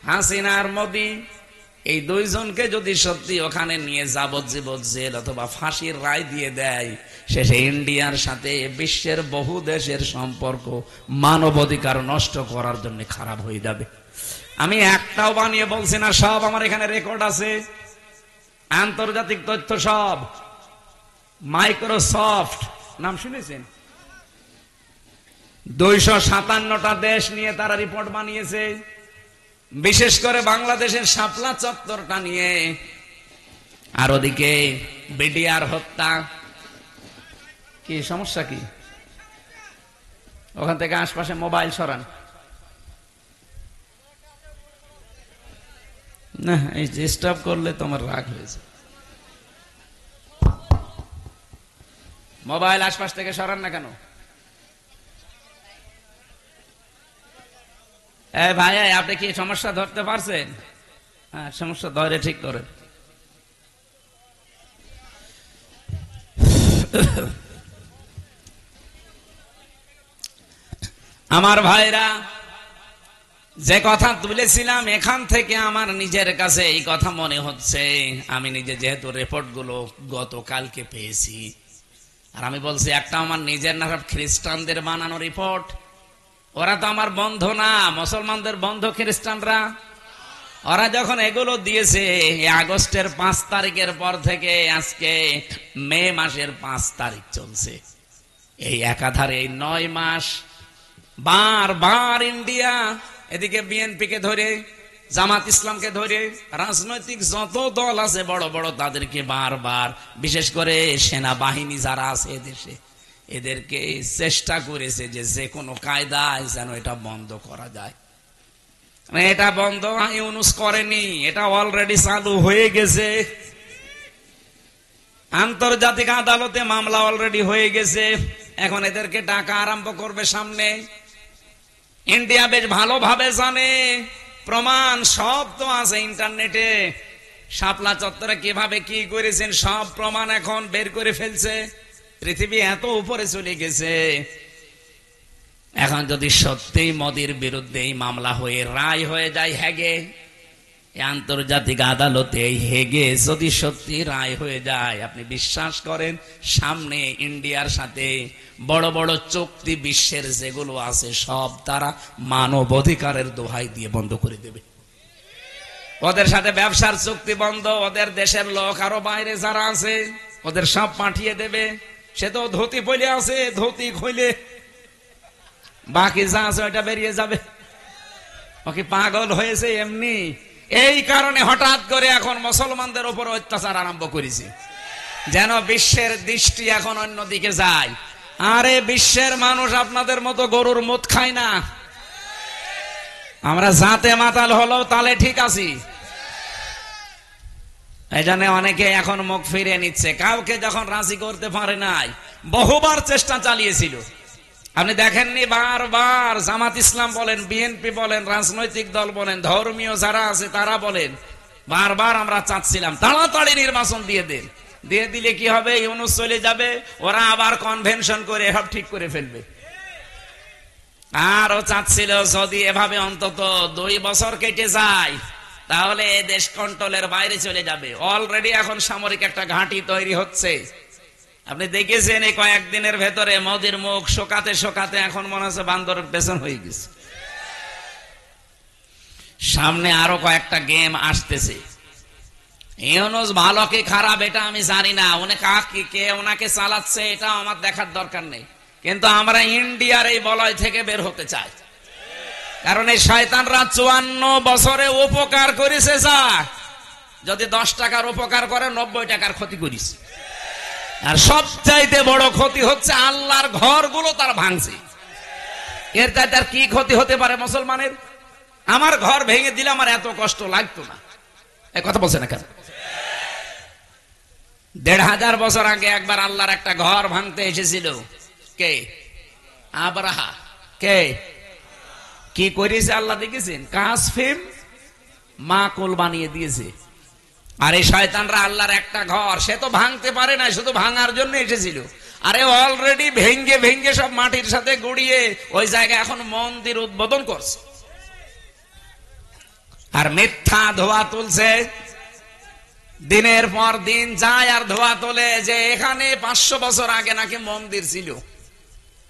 হাসিনা আর মোদি। এই 2 জনকে যদি সত্যি ওখানে নিয়ে যাবজ্জীবন জেল অথবা ফাঁসির রায় দিয়ে দেয়, শেষে ইন্ডিয়ার সাথে বিশ্বের বহু দেশের সম্পর্ক মানবাধিকার নষ্ট করার জন্য খারাপ হয়ে যাবে। আমি একটাও বানিয়ে বলছি না, সব আমার এখানে রেকর্ড আছে, আন্তর্জাতিক তথ্য সব। মাইক্রোসফট নাম শুনেছেন? 257টা দেশ নিয়ে তারা রিপোর্ট বানিয়েছে, বিশেষ করে বাংলাদেশের শাপলা চত্বরটা নিয়ে। আর ওদিকে বিডিআর হত্যা। কি সমস্যা? কি ওখান থেকে আশপাশে মোবাইল সরান না, এই ডিস্টার্ব করলে তোমার রাগ হয়েছে। মোবাইল আশপাশ থেকে সরান না কেন? ভাই আপনি কি সমস্যা ধরতে পারছেন? হ্যাঁ, সমস্যা ধরে ঠিক করে। আমার ভাইরা, যে কথা তুলেছিলাম এখান থেকে আমার নিজের কাছে এই কথা মনে হচ্ছে। আমি নিজে যেহেতু রিপোর্ট গুলো গতকালকে পেয়েছি, আর আমি বলছি একটা আমার নিজের না, খ্রিস্টানদের বানানো রিপোর্ট। ওরা তো আমার বন্ধু না, মুসলমানদের বন্ধু খ্রিস্টানরা। ওরা যখন এগুলো দিয়েছে আগস্টের 5 তারিখের পর থেকে আজকে মে মাসের 5 তারিখ চলছে, এই একাধারে এই 9 মাস বারবার ইন্ডিয়া এদিকে বিএনপি কে ধরে, জামাত ইসলামকে ধরে, রাজনৈতিক যত দল আছে বড় বড় তাদেরকে বারবার, বিশেষ করে সেনাবাহিনী যারা আছে এদেশে, এদেরকে চেষ্টা করেছে যে কোনো কায়দায় যেন এটা বন্ধ করা যায়। এটা বন্ধ ইউনুস করেনি, এটা অলরেডি চালু হয়ে গেছে। আন্তর্জাতিক আদালতে মামলা অলরেডি হয়ে গেছে, এখন এদেরকে ডাকা আরম্ভ করবে সামনে। ইন্ডিয়া বেশ ভালোভাবে জানে, প্রমাণ সব তো আছে ইন্টারনেটে। শাপলা চত্বরে কিভাবে কি করেছেন সব প্রমাণ এখন বের করে ফেলছে। পৃথিবী এত উপরে চলে গেছে। এখন যদি সত্যিই মোদির বিরুদ্ধে এই মামলা হয়ে রায় হয়ে যায় হেগে, আন্তর্জাতিক আদালতে হেগে যদি সত্যি রায় হয়ে যায়, আপনি বিশ্বাস করেন সামনে ইন্ডিয়ার সাথে বড় বড় চুক্তি বিশ্বের যেগুলো আছে সব তারা মানব অধিকারের দোহাই দিয়ে বন্ধ করে দেবে। ওদের সাথে ব্যবসার চুক্তি বন্ধ, ওদের দেশের লোক আরো বাইরে যারা আছে ওদের সব পাঠিয়ে দেবে। সে তো ধুতি পরে আছে, ধুতি খুলে বাকি যা আছে ওইটা বেরিয়ে যাবে। ওকে পাগল হয়েছে এমনি। এই কারণে হঠাৎ করে এখন মুসলমানদের উপর অত্যাচার আরম্ভ করেছে, যেন বিশ্বের দৃষ্টি এখন অন্যদিকে যায়। আরে বিশ্বের মানুষ আপনাদের মতো গরুর মুত খায় না। আমরা জাতে মাতাল হলো তাহলে ঠিক আছি। এই জন্য অনেকে এখন মুখ ফিরিয়ে নিচ্ছে। কাউকে যখন রাজি করতে পারে নাই, বহুবার চেষ্টা চালিয়েছিল। আপনি দেখেননি বারবার জামাত ইসলাম বলেন, বিএনপি বলেন, রাজনৈতিক দল বলেন, ধর্মীয় যারা আছে তারা বলেন, বারবার আমরা চাচ্ছিলাম তাড়াতাড়ি নির্বাচন দিয়ে দেন। দিয়ে দিলে কি হবে, ইউনুস চলে যাবে, ওরা আবার কনভেনশন করে সব ঠিক করে ফেলবে। আর ও চাচ্ছিল যদি এভাবে অন্তত 2 বছর কেটে যায় তাহলে এ দেশ কন্ট্রোলের বাইরে চলে যাবে। অলরেডি এখন সামরিক একটা ঘাঁটি তৈরি হচ্ছে। আপনি দেখেছেন এই কয়েকদিনের ভেতরে মোদির মুখ শোকাতে শোকাতে এখন মনে হচ্ছে বান্দরের পেছন হয়ে গেছে। সামনে আরো কয়েকটা গেম আসতেছে। ইউনুস ভালো কি খারাপ এটা আমি জানি না, কে ওনাকে চালাচ্ছে এটা আমার দেখার দরকার নেই, কিন্তু আমরা ইন্ডিয়ার এই বলয় থেকে বের হতে চাই। কারণ এই শয়তানরা 54 বছরে উপকার করেছে যা, যদি 10 টাকার উপকার করে 90 টাকার ক্ষতি করিস। আর সবচাইতে বড় ক্ষতি হচ্ছে আল্লাহর ঘরগুলো তার ভাঙছে। এর চাইতে আর কি ক্ষতি হতে পারে মুসলমানের? আমার ঘর ভেঙে দিলে আমার এত কষ্ট লাগতো না। এই কথা বলছে না কেন? 1500 বছর আগে একবার আল্লাহর একটা ঘর ভাঙতে এসেছিল। কে? আব্রাহা। কে? কি করেছে আল্লাহ দেখেছেন? কাসফিম মাকুল বানিয়ে দিয়েছে। আর এই শয়তানরা আল্লাহর একটা ঘর সে তো ভাঙতে পারে না, শুধু ভাঙার জন্য এসেছিল। আরে অলরেডি ভেঙ্গে ভেঙ্গে সব মাটির সাথে গুড়িয়ে ওই জায়গায় এখন মন্দির উদ্বোধন করছে। আর মিথ্যা ধোয়া তুলছে, দিনের পর দিন যায় আর ধোয়া তোলে যে এখানে 500 বছর আগে নাকি মন্দির ছিল।